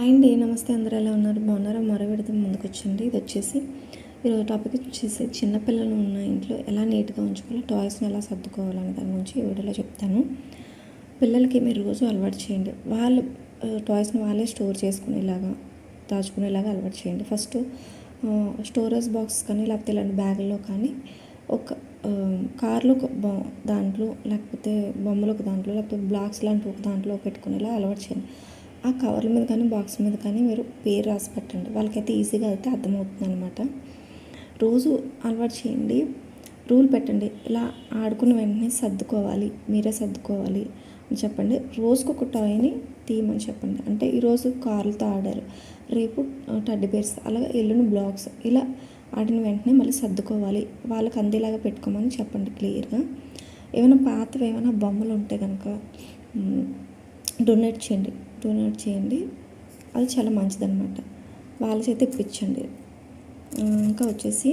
Hi అండి, నమస్తే. అందరూ ఎలా ఉన్నారు? బాగున్నారా? మరో విడత ముందుకొచ్చండి. ఇది వచ్చేసి ఈరోజు టాపిక్ వచ్చేసి చిన్నపిల్లలు ఉన్న ఇంట్లో ఎలా నీట్గా ఉంచుకోవాలి, టాయ్స్ని ఎలా సర్దుకోవాలనే దాని గురించి ఈ వీడియోలో చెప్తాను. పిల్లలకి మీరు రోజు అలవాటు చేయండి. వాళ్ళు టాయ్స్ని వాళ్ళే స్టోర్ చేసుకునేలాగా, దాచుకునేలాగా అలవాటు చేయండి. ఫస్ట్ స్టోరేజ్ బాక్స్ కానీ లేకపోతే ఇలాంటి బ్యాగుల్లో కానీ ఒక కార్లో ఒక దాంట్లో, లేకపోతే బొమ్మలు ఒక దాంట్లో, లేకపోతే బ్లాక్స్ లాంటి ఒక దాంట్లో పెట్టుకునేలా అలవాటు చేయండి. ఆ కవర్ల మీద కానీ బాక్స్ మీద కానీ మీరు పేరు రాసి పెట్టండి. వాళ్ళకైతే ఈజీగా అయితే అర్థమవుతుంది అనమాట. రోజు అలవాటు చేయండి. రూల్ పెట్టండి, ఇలా ఆడుకున్న వెంటనే సర్దుకోవాలి, మీరే సర్దుకోవాలి అని చెప్పండి. రోజుకొక టాయ్ని తీయమని చెప్పండి. అంటే ఈరోజు కార్లతో ఆడారు, రేపు టెడ్డీ బేర్స్, అలాగే ఎల్లుండి బ్లాక్స్, ఇలా ఆడిన వెంటనే మళ్ళీ సర్దుకోవాలి, వాళ్ళకి అందేలాగా పెట్టుకోమని చెప్పండి క్లియర్గా. ఏమైనా పాతవి ఏమైనా బొమ్మలు ఉంటే కనుక డొనేట్ చేయండి. అది చాలా మంచిదన్నమాట. వాళ్ళ చేత ఇప్పించండి. ఇంకా వచ్చేసి